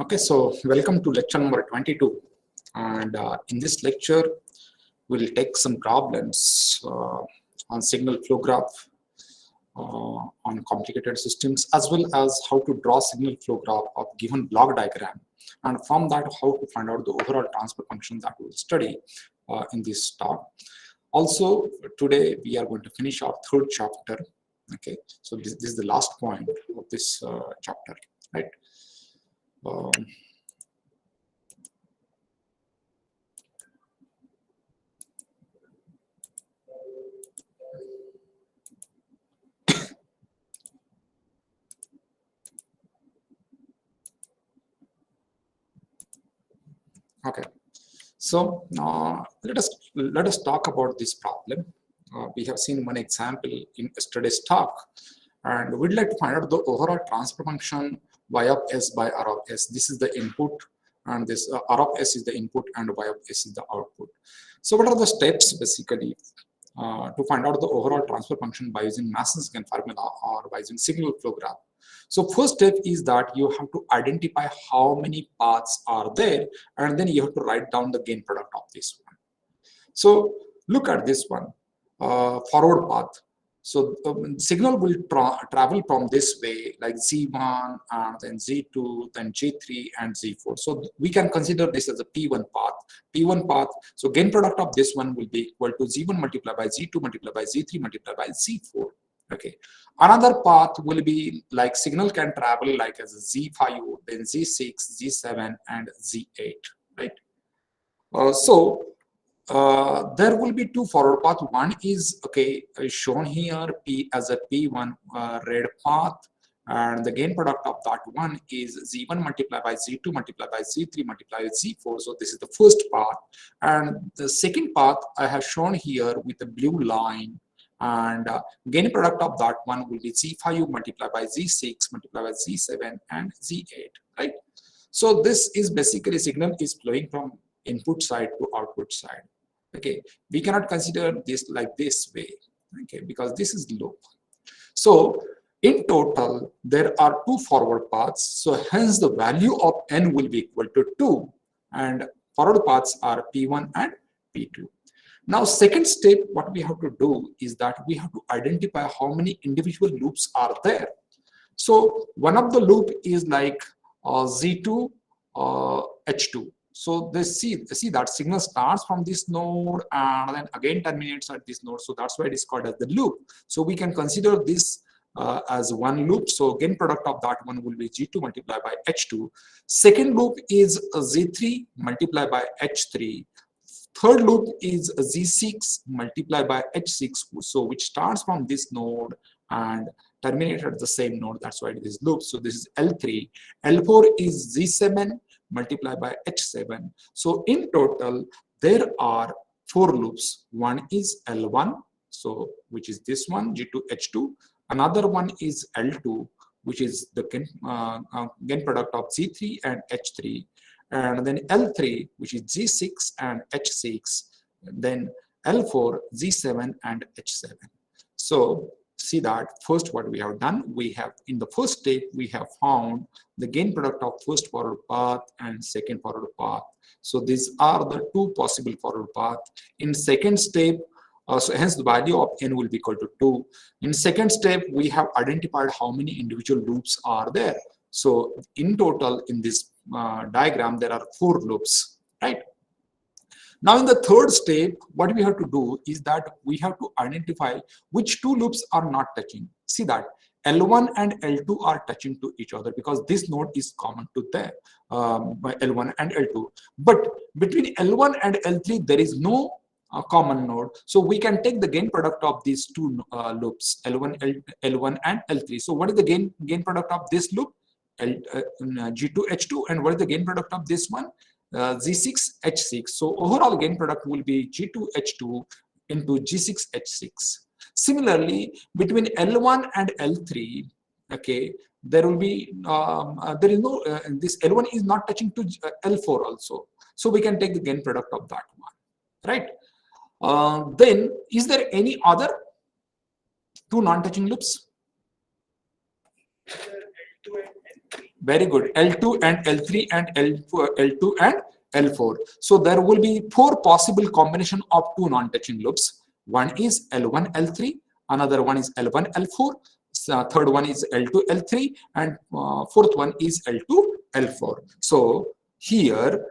Okay, so welcome to lecture number 22, and in this lecture we'll take some problems on signal flow graph, on complicated systems, as well as how to draw signal flow graph of given block diagram, and from that how to find out the overall transfer function that we'll study in this talk. Also, today we are going to finish our third chapter. Okay, so this is the last point of this chapter, right? Um, okay, so let us talk about this problem. We have seen one example in yesterday's talk, and we'd like to find out the overall transfer function y of s by r of s. This is the input, and this r of s is the input, and y of s is the output. So, what are the steps basically to find out the overall transfer function by using Mason's-Gain formula or by using signal flow graph? So first step is that you have to identify how many paths are there, and then you have to write down the gain product of this one. So look at this one, forward path. So signal will travel from this way, like Z1, and then Z2, then G3, and Z4. So we can consider this as a P1 path. P1 path. So gain product of this one will be equal to Z1 multiplied by Z2 multiplied by Z3 multiplied by Z4. Okay. Another path will be like signal can travel like as a Z5, then Z6, Z7, and Z8. Right. There will be two forward path. One is shown here P as a P1 red path, and the gain product of that one is Z1 multiplied by Z2 multiplied by Z3 multiplied by Z4. So this is the first path, and the second path I have shown here with the blue line, and gain product of that one will be Z5 multiplied by Z6 multiplied by Z7 and Z8. Right. So this is basically signal is flowing from input side to output side. Okay, we cannot consider this like this way, okay, because this is loop. So in total there are two forward paths, so hence the value of n will be equal to 2, and forward paths are P1 and P2. Now second step, what we have to do is that we have to identify how many individual loops are there. So one of the loop is like Z2 H2. So they see that signal starts from this node and then again terminates at this node. So that's why it is called as the loop. So we can consider this as one loop. So gain product of that one will be G2 multiplied by H2. Second loop is Z3 multiplied by H3. Third loop is Z6 multiplied by H6. So which starts from this node and terminates at the same node. That's why it is loop. So this is L3. L4 is Z7 multiplied by H7. So in total, there are 4 loops. One is L1, so which is this one, G2, H2. Another one is L2, which is the gain product of Z3 and H3. And then L3, which is G6 and H6. Then L4, Z7 and H7. So see that first what we have done, we have in the first step we have found the gain product of first forward path and second forward path. So these are the two possible forward path. In second step, so hence the value of n will be equal to 2. In second step, we have identified how many individual loops are there. So in total in this diagram there are 4 loops, right? Now in the third step, what we have to do is that we have to identify which 2 loops are not touching. See that L1 and L2 are touching to each other because this node is common to them, L1 and L2. But between L1 and L3, there is no common node. So we can take the gain product of these 2 loops, L1 and L3. So what is the gain product of this loop? G2, H2, and what is the gain product of this one? Z6, H6. So overall gain product will be G2, H2 into G6, H6. Similarly, between L1 and L3, okay, there will be, there is no, this L1 is not touching to L4 also. So we can take the gain product of that one, right? Then, is there any other 2 non-touching loops? Very good. L2 and L3 and L4, L2 and L4. So there will be 4 possible combination of 2 non-touching loops. One is L1, L3, another one is L1, L4, third one is L2, L3, and fourth one is L2, L4. So here,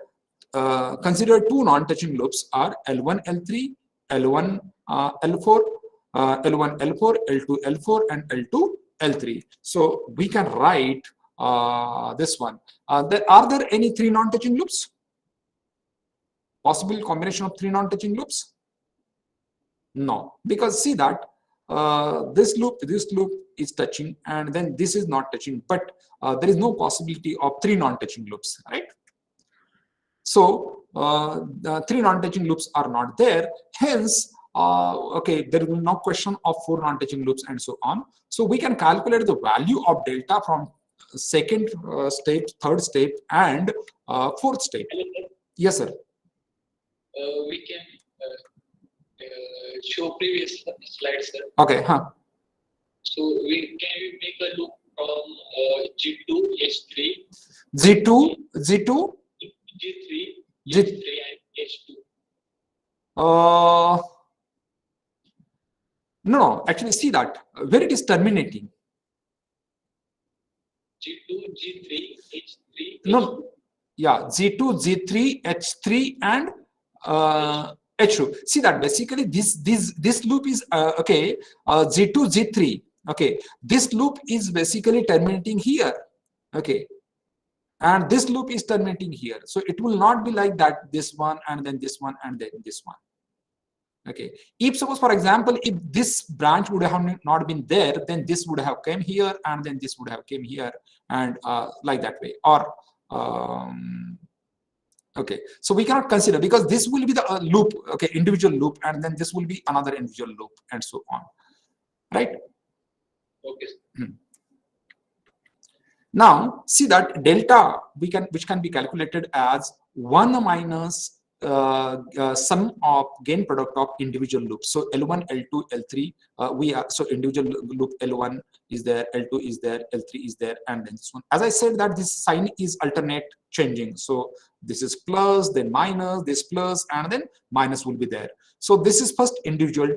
consider 2 non-touching loops are L1, L3, L1, L4, L1, L4, L2, L4, and L2, L3. So we can write this one. Are there any 3 non-touching loops? Possible combination of 3 non-touching loops? No, because see that this loop is touching, and then this is not touching, but there is no possibility of 3 non-touching loops, right? So the 3 non-touching loops are not there. Hence, okay, there will no question of 4 non-touching loops and so on. So we can calculate the value of delta from second step, third step, and fourth step. Yes, sir. We can show previous slides, sir. Okay. So we can make a loop from G2, H3. G2, G3, H3, and H2. No, actually see that where it is terminating. G2, G3, H3. No, yeah, G2, G3, H3, and H2. See that basically this loop is okay. G2, G3. Okay, this loop is basically terminating here. Okay, and this loop is terminating here. So it will not be like that. This one and then this one and then this one. Okay, if suppose for example, if this branch would have not been there, then this would have came here and then this would have came here, and like that way. Or okay, so we cannot consider, because this will be the loop, okay, individual loop, and then this will be another individual loop, and so on, right? Okay. Now see that delta which can be calculated as 1 minus sum of gain product of individual loops. So L1, L2, L3, we are, so individual loop L1 is there, L2 is there, L3 is there, and then this one. As I said that this sign is alternate changing. So this is plus, then minus, this plus, and then minus will be there. So this is first individual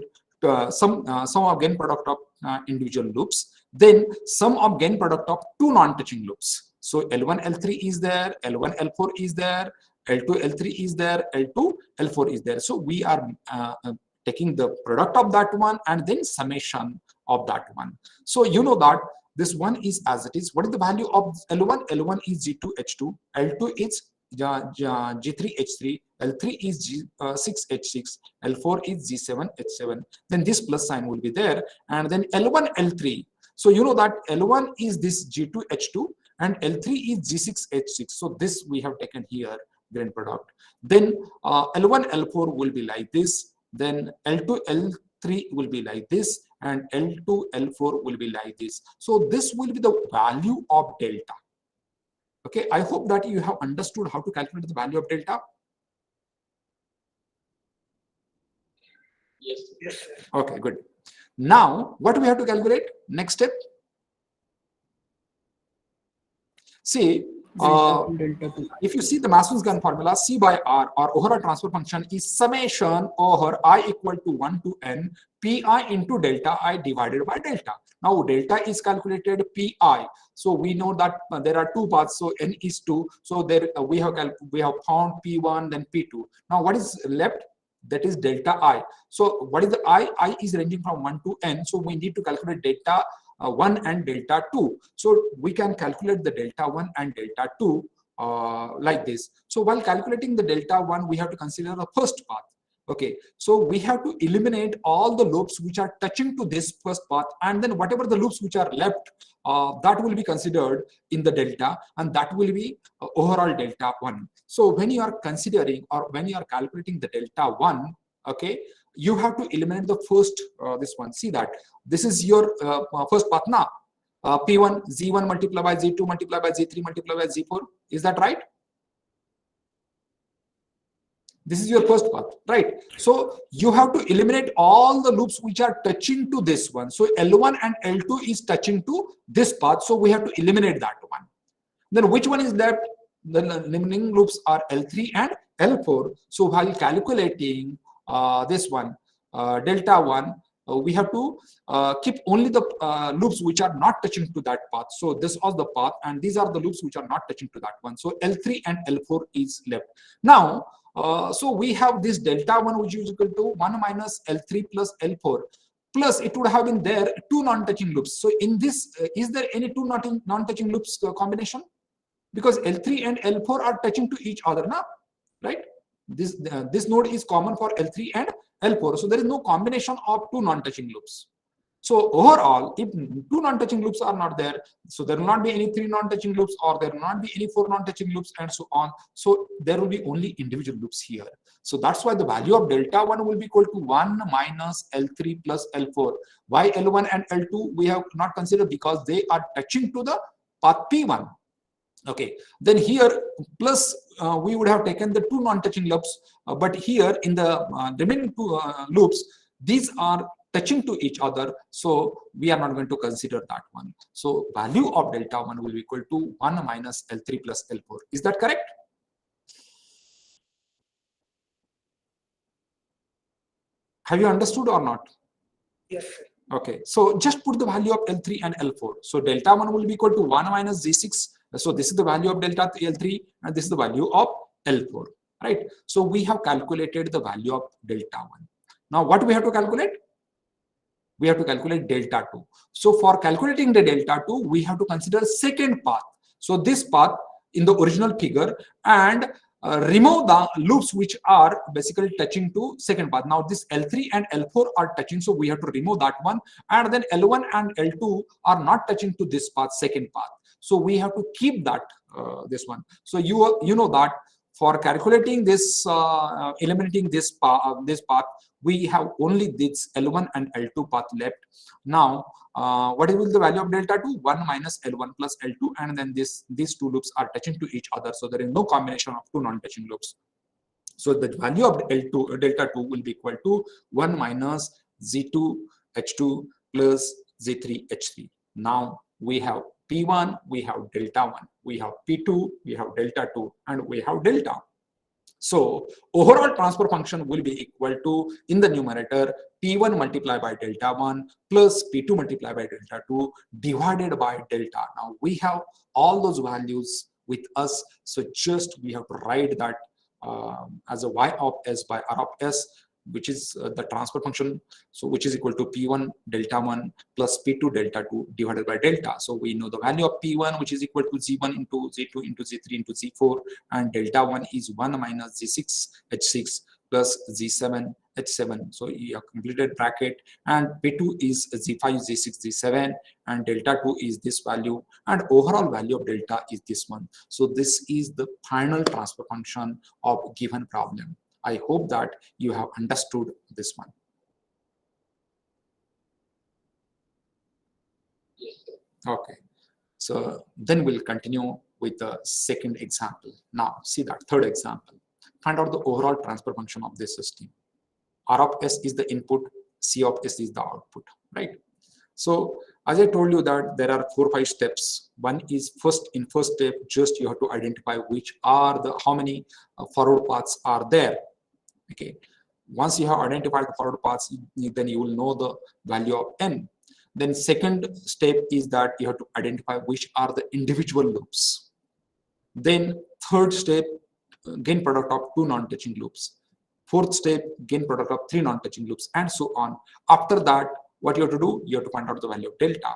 sum of gain product of individual loops. Then sum of gain product of 2 non-touching loops. So L1, L3 is there, L1, L4 is there, L2, L3 is there, L2, L4 is there. So we are taking the product of that one and then summation of that one. So you know that this one is as it is. What is the value of L1? L1 is G2, H2, L2 is G3, H3, L3 is G6, H6, L4 is G7, H7. Then this plus sign will be there, and then L1, L3. So you know that L1 is this G2, H2, and L3 is G6, H6. So this we have taken here, gain product. Then L1, L4 will be like this. Then L2, L3 will be like this, and L2, L4 will be like this. So this will be the value of delta. Okay, I hope that you have understood how to calculate the value of delta. Yes. Yes. Okay, good. Now, what do we have to calculate? Next step. See, if you see the Mason's-Gunn formula, C by R, or overall transfer function, is summation over I equal to 1 to n pi into delta I divided by delta. Now delta is calculated pi. So we know that there are 2 paths. So n is 2. So there we have found p1, then p2. Now what is left? That is delta I. So what is the I? I is ranging from 1 to n. So we need to calculate delta 1 and delta 2. So we can calculate the delta 1 and delta 2 like this. So while calculating the delta 1, we have to consider the first path. Okay, so we have to eliminate all the loops which are touching to this first path, and then whatever the loops which are left, that will be considered in the delta, and that will be overall delta 1. So when you are considering or when you are calculating the delta 1, okay, you have to eliminate the first this one. See that this is your first path now. P1, Z1 multiplied by Z2 multiplied by Z3 multiplied by Z4. Is that right? This is your first path, right? So you have to eliminate all the loops which are touching to this one. So L1 and L2 is touching to this path. So we have to eliminate that one. Then which one is left? The remaining loops are L3 and L4. So while calculating this one, delta 1, we have to keep only the loops which are not touching to that path. So this was the path, and these are the loops which are not touching to that one. So L3 and L4 is left. Now, so we have this delta 1, which is equal to 1 minus L3 plus L4. Plus, it would have been there two non-touching loops. So in this, is there any two non-touching loops combination? Because L3 and L4 are touching to each other now, right? This node is common for L3 and L4. So there is no combination of two non-touching loops. So overall, if two non-touching loops are not there, so there will not be any three non-touching loops, or there will not be any four non-touching loops, and so on. So there will be only individual loops here. So that's why the value of delta 1 will be equal to 1 minus L3 plus L4. Why L1 and L2 we have not considered? Because they are touching to the path P1. Okay, then here plus we would have taken the two non-touching loops, but here in the remaining two loops, these are touching to each other, so we are not going to consider that one. So value of delta 1 will be equal to 1 minus L3 plus L4. Is that correct? Have you understood or not? Yes. Okay, so just put the value of L3 and L4. So delta 1 will be equal to 1 minus Z6. So this is the value of delta L3, and this is the value of L4, right? So we have calculated the value of delta 1. Now what we have to calculate? We have to calculate delta 2. So for calculating the delta 2, we have to consider second path. So this path in the original figure, and remove the loops which are basically touching to second path. Now this L3 and L4 are touching, so we have to remove that one, and then L1 and L2 are not touching to this path, second path. So we have to keep that this one. So you know that for calculating this, eliminating this path, we have only this L1 and L2 path left. Now, what is the value of delta 2? 1 minus L1 plus L2, and then these two loops are touching to each other. So there is no combination of two non-touching loops. So the value of L2 delta 2 will be equal to 1 minus Z2 H2 plus Z3 H3. Now we have P1, we have delta 1, we have P2, we have delta 2, and we have delta. So overall transfer function will be equal to, in the numerator, P1 multiplied by delta 1 plus P2 multiplied by delta 2 divided by delta. Now we have all those values with us, so just we have to write that as a y of s by r of s, which is the transfer function, so which is equal to P1 delta 1 plus P2 delta 2 divided by delta. So we know the value of P1, which is equal to Z1 into Z2 into Z3 into Z4, and delta 1 is 1 minus Z6 H6 plus Z7 H7. So you have completed bracket, and P2 is Z5 Z6 Z7, and delta 2 is this value, and overall value of delta is this one. So this is the final transfer function of given problem. I hope that you have understood this one. Yes, sir. Okay, so then we'll continue with the second example. Now see that third example. Find out the overall transfer function of this system. R of s is the input, C of s is the output, right? So as I told you that there are 4 or 5 steps. One is first step, just you have to identify which are the how many forward paths are there. Okay, once you have identified the forward paths, then you will know the value of n. Then second step is that you have to identify which are the individual loops. Then third step, gain product of 2 non-touching loops. Fourth step, gain product of 3 non-touching loops, and so on. After that, what you have to do? You have to find out the value of delta.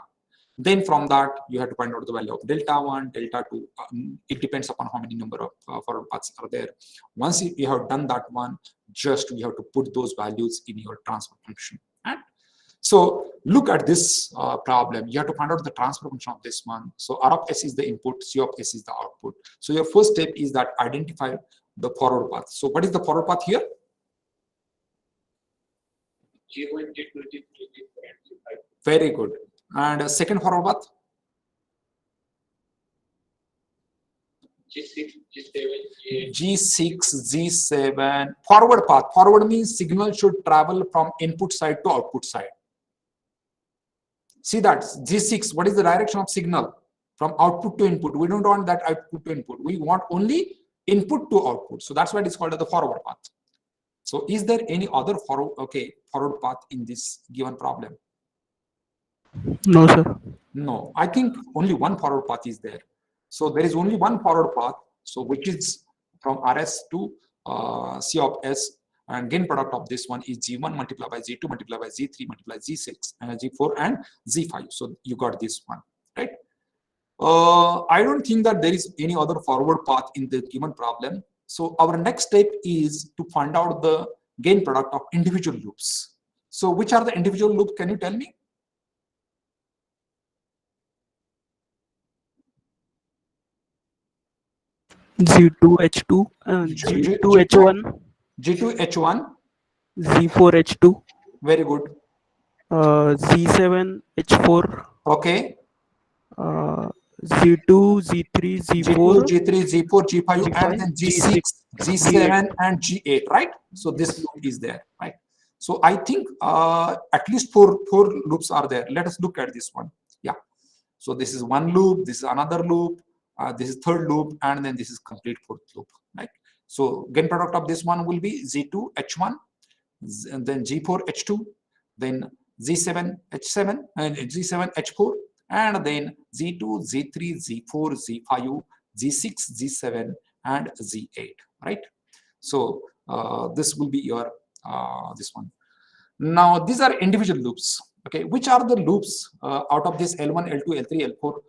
Then from that, you have to find out the value of delta 1, delta 2. It depends upon how many number of forward paths are there. Once you have done that one, just you have to put those values in your transfer function. And so look at this problem. You have to find out the transfer function of this one. So R of s is the input, C of s is the output. So your first step is that identify the forward path. So what is the forward path here? G1, G2, G3, G4, and G5. Very good. And second forward path? G6, G7, G8. G6, G7. Forward path. Forward means signal should travel from input side to output side. See that G6, what is the direction of signal? from output to input. We don't want that output to input. We want only input to output. So that's why it is called as the forward path. So is there any other forward path in this given problem? No, sir. No, I think only one forward path is there. So there is only one forward path, so which is from RS to C of S, and gain product of this one is G1 multiplied by Z2 multiplied by Z3 multiplied by Z6 and G4 and Z5. So you got this one, right? I don't think that there is any other forward path in the given problem. So our next step is to find out the gain product of individual loops. So which are the individual loops? Can you tell me? G2H2 and G2H1. G2H1. Z4H2. Very good. Z7H4. Okay. Z2, Z3, Z4. G3, Z4, G5, G5, and then G6, G7, and G8, right? So this loop is there, right? So I think at least four loops are there. Let us look at this one. Yeah. So this is one loop, this is another loop, this is third loop, and then this is complete fourth loop, right? So gain product of this one will be Z2H1, and then G4H2, then Z7H7, and G7H4, and then Z2, Z3, Z4, Z5, Z6, Z7, and Z8, right? So this will be your this one. Now these are individual loops. Okay, which are the loops out of this L1, L2, L3, L4?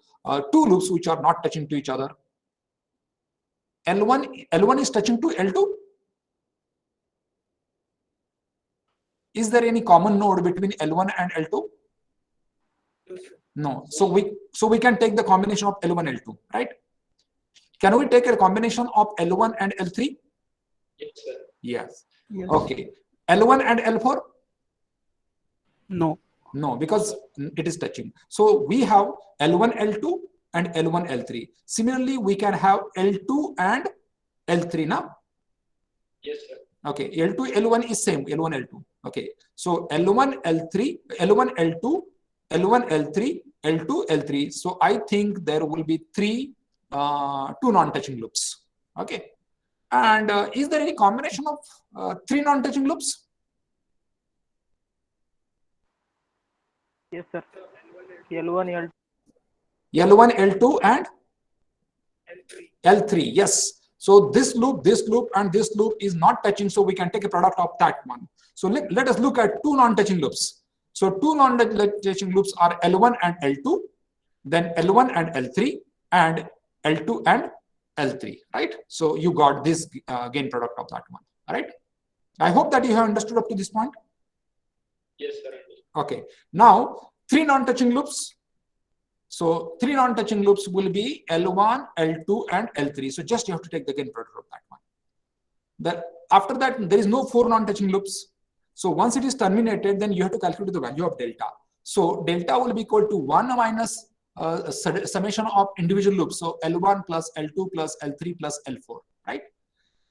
Two loops which are not touching to each other. L1 is touching to L2. Is there any common node between L1 and L2? No. So we can take the combination of L1, L2, right? Can we take a combination of L1 and L3? Yes, sir. Yes. Yes. Okay. L1 and L4? No. No, because it is touching. So we have L1, L2 and L1, L3. Similarly, we can have L2 and L3 now. Yes, sir. Okay, L2, L1 is same, L1, L2. Okay, so L1, L3, L1, L2, L1, L3, L2, L3. So I think there will be two non-touching loops. Okay, and is there any combination of three non-touching loops? Yes, sir. L1, L2. L1, L2, and L3. Yes. So this loop, and this loop is not touching. So we can take a product of that one. So let us look at two non-touching loops. So two non-touching loops are L1 and L2, then L1 and L3, and L2 and L3, right? So you got this gain product of that one, all right? I hope that you have understood up to this point. Yes, sir. Okay, now three non-touching loops. So three non-touching loops will be L1, L2, and L3. So just you have to take the gain product of that one. After that, there is no four non-touching loops. So once it is terminated, then you have to calculate the value of delta. So delta will be equal to 1 minus summation of individual loops. So L1 plus L2 plus L3 plus L4, right?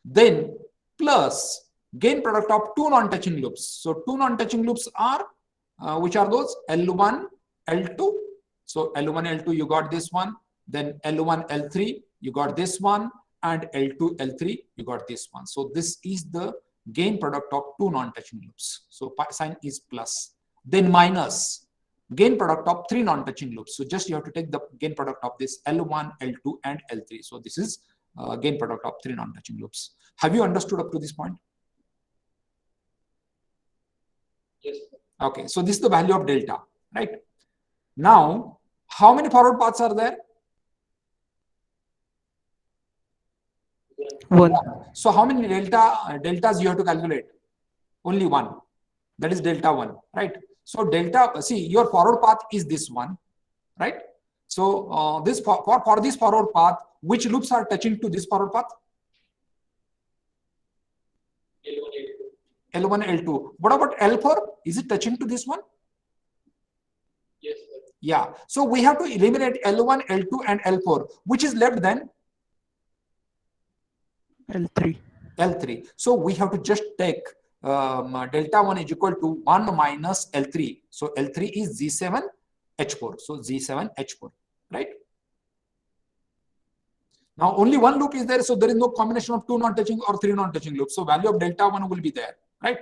Then plus gain product of two non-touching loops. So two non-touching loops are, which are those? L1, L2. So L1, L2, you got this one. Then L1, L3, you got this one. And L2, L3, you got this one. So this is the gain product of two non-touching loops. So sign is plus. Then minus gain product of three non-touching loops. So just you have to take the gain product of this L1, L2, and L3. So this is gain product of three non-touching loops. Have you understood up to this point? Yes. Okay, so this is the value of delta, right? Now, how many forward paths are there? One. So how many deltas you have to calculate? Only one. That is delta 1, right? So delta, see, your forward path is this one, right? So this for this forward path, which loops are touching to this forward path? L1, L2. L1, L2. What about L4? Is it touching to this one? Yes, sir. Yeah. So we have to eliminate L1, L2, and L4. Which is left then? L3. L3. So we have to just take delta 1 is equal to 1 minus L3. So L3 is Z7H4. So Z7H4, right? Now only one loop is there, so there is no combination of 2 non-touching or 3 non-touching loops. So value of delta 1 will be there, right?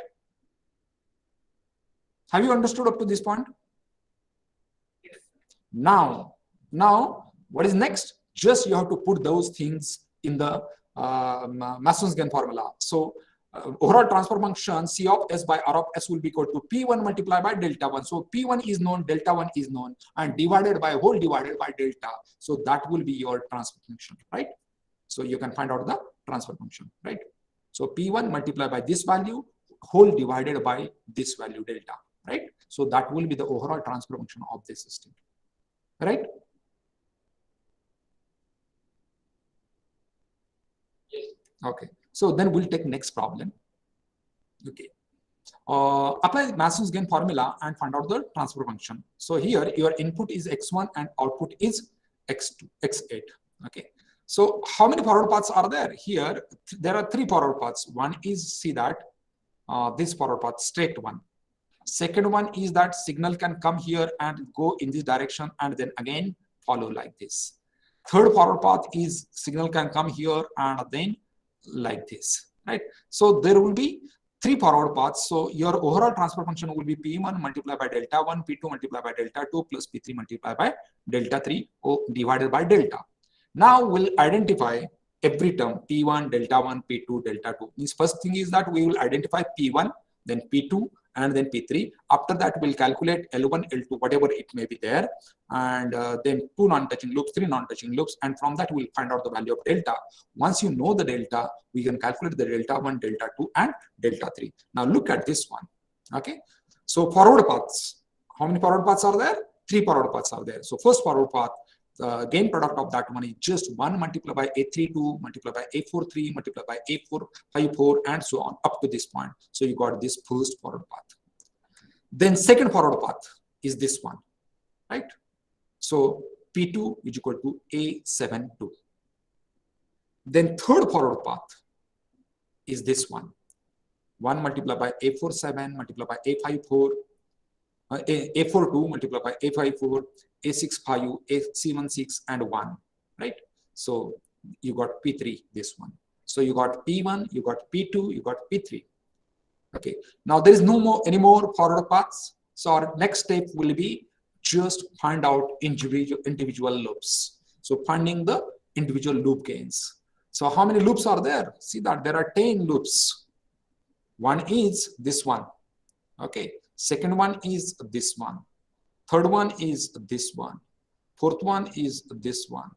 Have you understood up to this point? Now what is next? Just you have to put those things in the Mason's-Gain formula. So overall transfer function C of S by R of S will be equal to P1 multiplied by delta 1. So P1 is known, delta 1 is known, and divided by delta. So that will be your transfer function, right? So you can find out the transfer function, right? So P1 multiplied by this value, whole divided by this value delta, right? So that will be the overall transfer function of this system, right? Yes. Okay. So then we'll take next problem. Okay. Apply Mason's-Gain formula and find out the transfer function. So here your input is x1 and output is x2, x8. Okay. So how many forward paths are there? Here there are 3 forward paths. One is, see that this forward path, straight one. Second one is that signal can come here and go in this direction and then again follow like this. Third forward path is signal can come here and then like this, right? So there will be 3 forward paths. So your overall transfer function will be P1 multiplied by delta 1, P2 multiplied by delta 2 plus P3 multiplied by delta 3 divided by delta. Now we'll identify every term P1, delta 1, P2, delta 2. This first thing is that we will identify P1, then P2, and then P3. After that, we'll calculate L1, L2, whatever it may be there, and then 2 non-touching loops, 3 non-touching loops, and from that we'll find out the value of delta. Once you know the delta, we can calculate the delta 1, delta 2, and delta 3. Now look at this one. Okay, so forward paths. How many forward paths are there? 3 forward paths are there. So first forward path, gain product of that one is just 1 multiplied by A32 multiplied by A43 multiplied by A454 and so on up to this point. So you got this first forward path. Then second forward path is this one, right? So P2 is equal to A72. Then third forward path is this one. 1 multiplied by A47 multiplied by A54, A42 multiplied by A54, A65, A76, and 1, right? So you got P3, this one. So you got P1, you got P2, you got P3. Okay. Now there is no more any more forward paths. So our next step will be just find out individual loops. So finding the individual loop gains. So how many loops are there? See that there are 10 loops. One is this one. Okay. Second one is this one. Third one is this one. Fourth one is this one.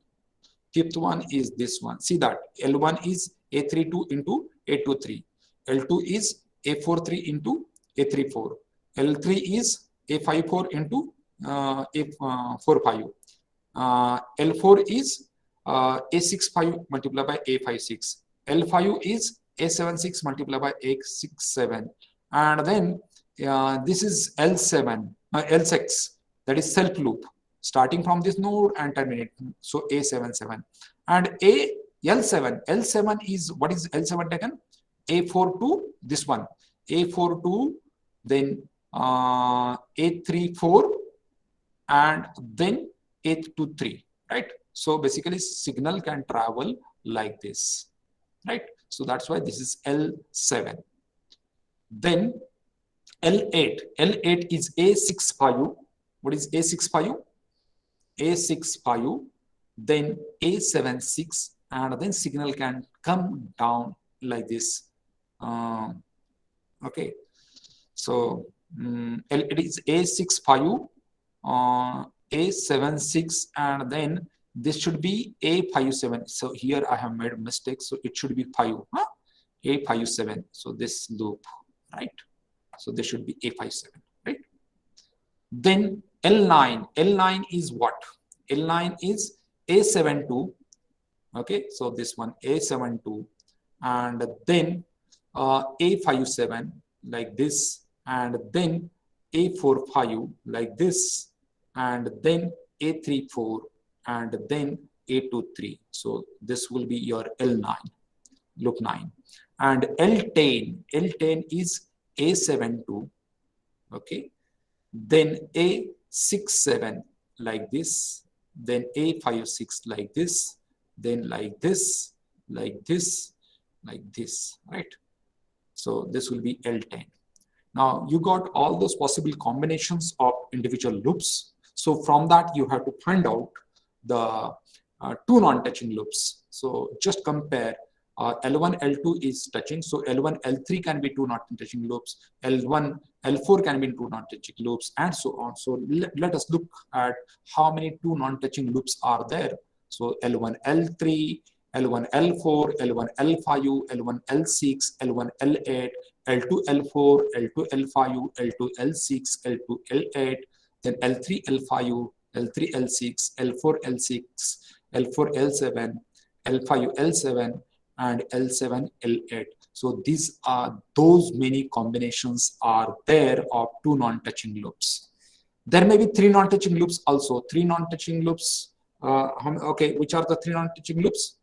Fifth one is this one. See that L1 is A32 into A23. L2 is A43 into A34. L3 is A54 into A45. L4 is A65 multiplied by A56. L5 is A76 multiplied by A67. And then this is L7, L6, that is self loop, starting from this node and terminating. So A77. And L7 is, what is L7 taken? A42, this one. A42, then A34, and then A23, right? So basically signal can travel like this, right? So that's why this is L7. Then L8 is A65. What is A65? A65, then A76, and then signal can come down like this. Okay, so it is A65, A76, and then this should be A57. So here I have made a mistake, so it should be 5, huh? A57. So this loop, right? So this should be A57, right? Then L9 is what? L9 is A72. Okay, so this one A72, and then A57 like this, and then A45 like this, and then A34, and then A23. So this will be your L9, loop 9. And L10 is A72, okay, then A67 like this, then A56 like this, then like this, like this, like this, right? So this will be L10. Now you got all those possible combinations of individual loops. So from that you have to find out the two non-touching loops. So just compare L1, L2 is touching. So L1, L3 can be two non-touching loops. L1, L4 can be two non-touching loops, and so on. So let us look at how many two non-touching loops are there. So L1, L3, L1, L4, L1, L5, L1, L6, L1, L8, L2, L4, L2, L5, L2, L6, L2, L8, then L3, L5, L3, L6, L4, L6, L4, L7, L5, L7, and L7, L8. So these are those many combinations are there of two non-touching loops. There may be three non-touching loops also. Three non-touching loops. Okay, which are the three non-touching loops?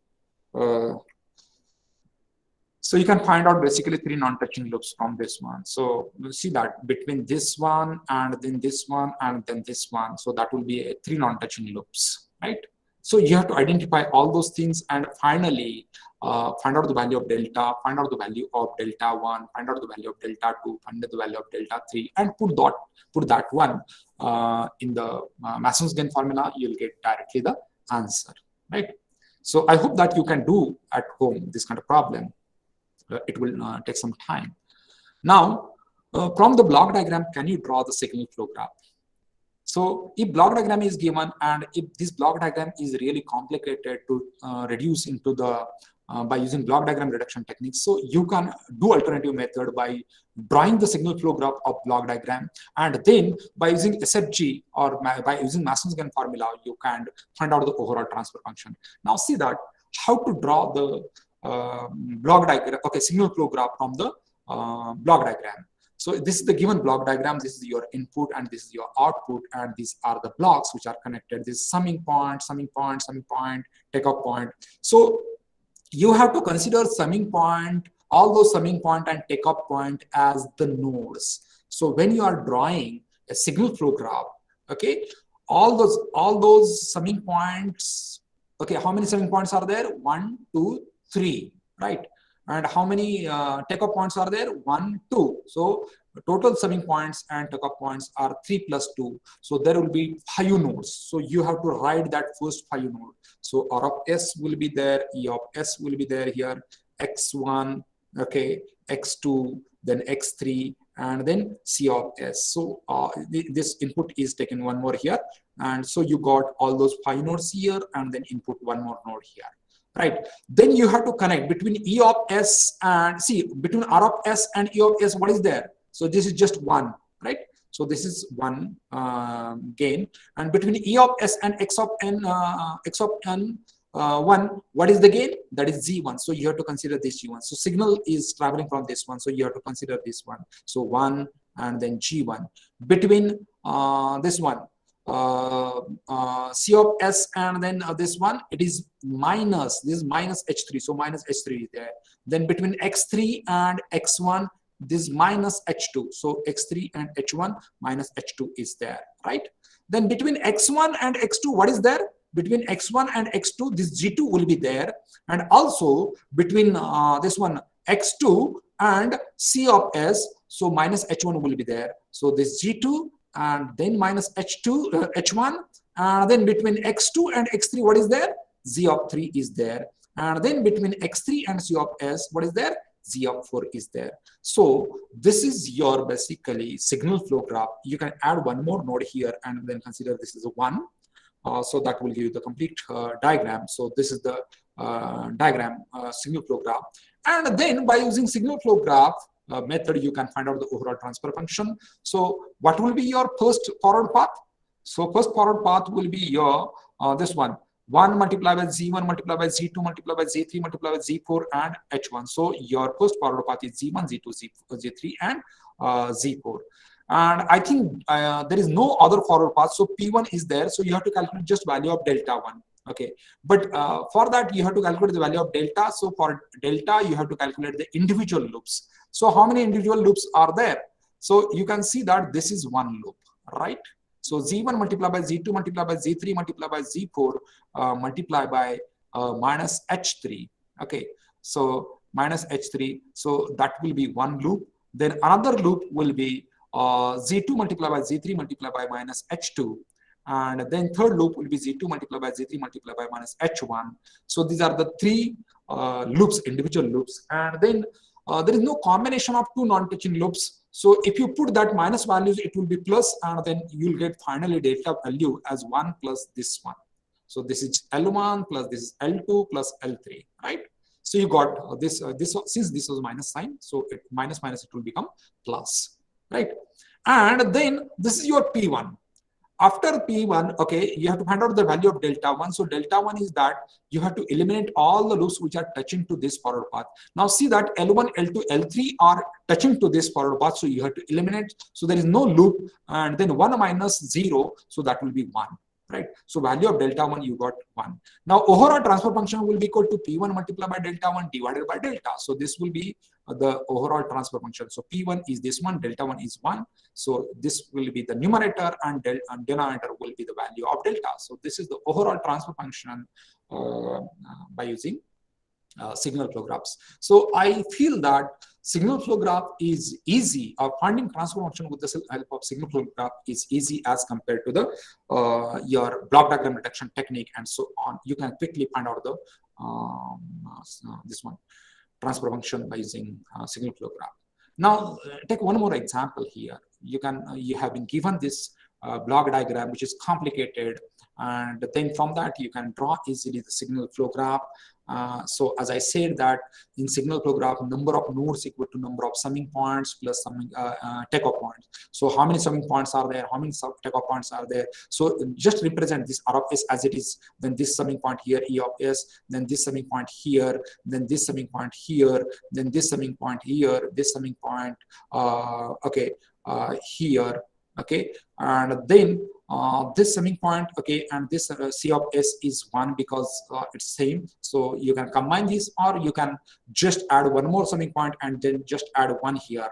So you can find out basically three non-touching loops from this one. So you see that between this one and then this one and then this one. So that will be three non-touching loops, right? So you have to identify all those things and finally find out the value of delta, find out the value of delta 1, find out the value of delta 2, find out the value of delta 3, and put that one in the Mason's-Gain formula. You'll get directly the answer, right? So I hope that you can do at home this kind of problem. It will take some time. Now, from the block diagram, can you draw the signal flow graph? So if block diagram is given and if this block diagram is really complicated to reduce into the by using block diagram reduction techniques, so you can do alternative method by drawing the signal flow graph of block diagram, and then by using SFG or by using Mason's-Gain formula, you can find out the overall transfer function. Now see that how to draw the block diagram, okay, signal flow graph from the block diagram. So this is the given block diagram, this is your input and this is your output, and these are the blocks which are connected. This summing point, summing point, summing point, takeoff point. So you have to consider summing point, all those summing point and takeoff point as the nodes. So when you are drawing a signal flow graph, okay, all those summing points, okay, how many summing points are there? 1, 2, 3, right? And how many takeoff points are there? 1, 2. So total summing points and takeoff points are 3 plus 2. So there will be 5 nodes. So you have to write that first 5 node. So R of S will be there, E of S will be there here, X1, okay, X2, then X3, and then C of S. So this input is taken one more here. And so you got all those 5 nodes here and then input one more node here. Right, then you have to connect between E of S and see between R of S and E of S. What is there? So this is just 1, right? So this is 1 gain, and between E of S and X of N 1, what is the gain? That is Z1. So you have to consider this G1. So signal is traveling from this one, so you have to consider this one. So 1 and then G1 between this one. C of S and then this one, it is minus, this is minus H3, so minus H3 is there. Then between X3 and X1, this minus H2, so X3 and H1 minus H2 is there, right? Then between X1 and X2, what is there? Between X1 and X2, this G2 will be there, and also between this one X2 and C of S, so minus H1 will be there. So this G2 and then minus H2, H1, and then between X2 and X3, what is there? Z of 3 is there. And then between X3 and C of S, what is there? Z of 4 is there. So this is your basically signal flow graph. You can add one more node here and then consider this is a 1. So that will give you the complete diagram. So this is the diagram, signal flow graph. And then by using signal flow graph method, you can find out the overall transfer function. So what will be your first forward path? So first forward path will be your this one, 1 multiplied by Z1 multiplied by Z2 multiplied by Z3 multiplied by Z4 and H1. So your first forward path is Z1, Z2, Z3 and Z4. And I think there is no other forward path. So P1 is there. So you have to calculate just value of delta 1. Okay, but for that you have to calculate the value of delta. So for delta you have to calculate the individual loops. So how many individual loops are there? So you can see that this is one loop, right? So Z1 multiplied by Z2 multiplied by Z3 multiplied by Z4 multiplied by minus h3. Okay, so minus h3. So that will be one loop. Then another loop will be z2 multiplied by z3 multiplied by minus h2. And then third loop will be z2 multiplied by z3 multiplied by minus h1. So these are the three loops, individual loops. And then there is no combination of two non-touching loops. So if you put that minus values, it will be plus, and then you'll get finally data value as 1 plus this one. So this is L1 plus this is L2 plus L3, right? So you got this, since this was minus sign, so minus it will become plus, right? And then this is your P1. After P1, okay, you have to find out the value of delta 1. So delta 1 is that you have to eliminate all the loops which are touching to this forward path. Now see that L1, L2, L3 are touching to this forward path. So you have to eliminate. So there is no loop. And then 1 minus 0. So that will be 1. Right. So value of delta 1, you got 1. Now overall transfer function will be equal to P1 multiplied by delta 1 divided by delta. So this will be the overall transfer function. So P1 is this one, delta 1 is 1. So this will be the numerator, and denominator will be the value of delta. So this is the overall transfer function by using signal flow graphs. So I feel that signal flow graph is easy, finding transfer function with the help of signal flow graph is easy as compared to the your block diagram reduction technique and so on. You can quickly find out the this one transfer function by using signal flow graph. Now take one more example here. You have been given this block diagram which is complicated, and then from that you can draw easily the signal flow graph. So as I said that in signal flow graph, number of nodes equal to number of summing points plus summing takeoff points. So how many summing points are there? How many takeoff points are there? So just represent this R of S as it is. Then this summing point here, E of S. Then this summing point here. Then this summing point here. Then this summing point here. This summing point. Here. Okay, and then this summing point, okay, and this C of S is 1 because it's same. So you can combine these, or you can just add one more summing point and then just add 1 here.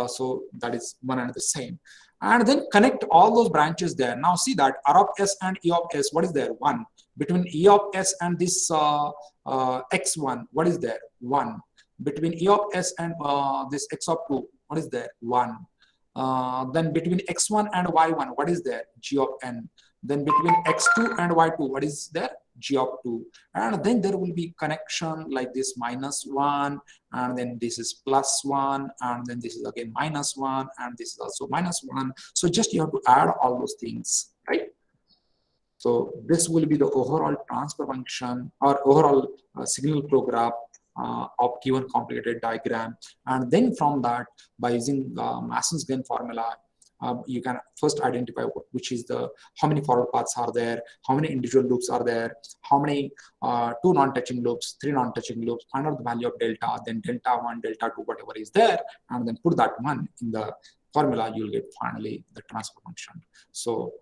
So that is one and the same. And then connect all those branches there. Now see that R of S and E of S, what is there? 1. Between E of S and this X1, what is there? 1. Between E of S and this X of 2, what is there? 1. Then between x1 and y1, what is there? G of n. Then between x2 and y2, what is there? G of 2. And then there will be connection like this -1, and then this is +1, and then this is again -1, and this is also -1. So just you have to add all those things, right? So this will be the overall transfer function or overall signal flow graph of given complicated diagram. And then from that, by using Mason's-Gain formula, you can first identify which is how many forward paths are there, how many individual loops are there, how many 2 non-touching loops, 3 non-touching loops, find out the value of delta, then delta 1, delta 2, whatever is there, and then put that one in the formula, you'll get finally the transfer function. So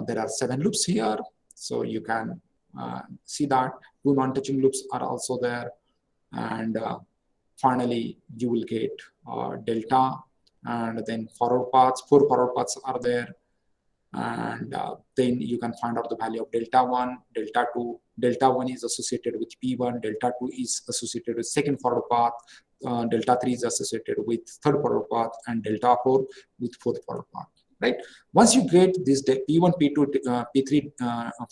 there are 7 loops here. So you can see that 2 non-touching loops are also there. And finally, you will get delta, and then forward paths, 4 forward paths are there. And then you can find out the value of delta 1, delta 2. Delta 1 is associated with P1, delta 2 is associated with second forward path, delta 3 is associated with third forward path, and delta 4 with fourth forward path. Right? Once you get this P1, P2, P3,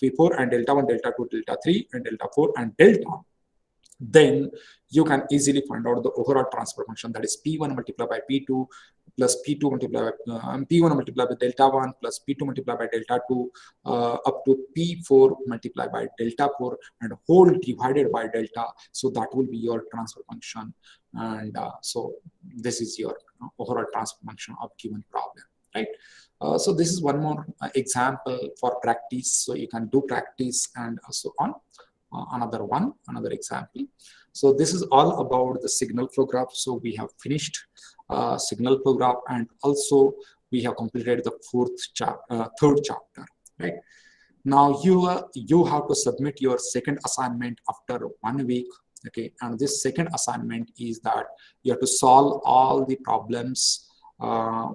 P4, and delta 1, delta 2, delta 3, and delta 4, and delta, then you can easily find out the overall transfer function, that is P1 multiplied by P2 plus P2 multiplied by P1 multiplied by delta 1 plus P2 multiplied by delta 2 up to P4 multiplied by delta 4 and whole divided by delta. So that will be your transfer function. And so this is your overall transfer function of given problem, right? So this is one more example for practice. So you can do practice and so on. Another example. So this is all about the signal flow graph. So we have finished signal flow graph, and also we have completed the third chapter. Right now, you have to submit your second assignment after 1 week. Okay, and this second assignment is that you have to solve all the problems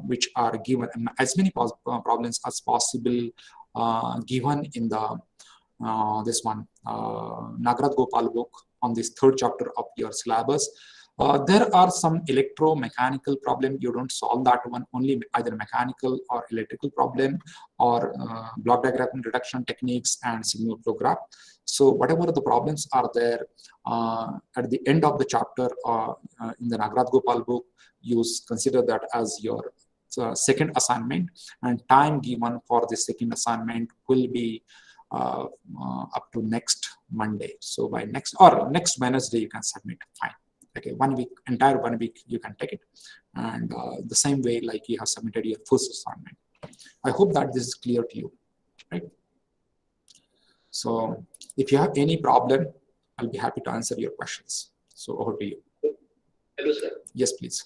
which are given, as many problems as possible given in the this one, Nagraj Gopal book on this third chapter of your syllabus. There are some electromechanical problem. You don't solve that one, only either mechanical or electrical problem, or block diagram reduction techniques and signal flow graph. So whatever the problems are there at the end of the chapter in the Nagraj Gopal book, you consider that as your second assignment, and time given for the second assignment will be up to next Monday. So by next Wednesday, you can submit. Fine. Okay, 1 week, entire 1 week, you can take it, and the same way like you have submitted your first assignment. I hope that this is clear to you, right? So if you have any problem, I'll be happy to answer your questions. So over to you. Hello, sir. Yes, please.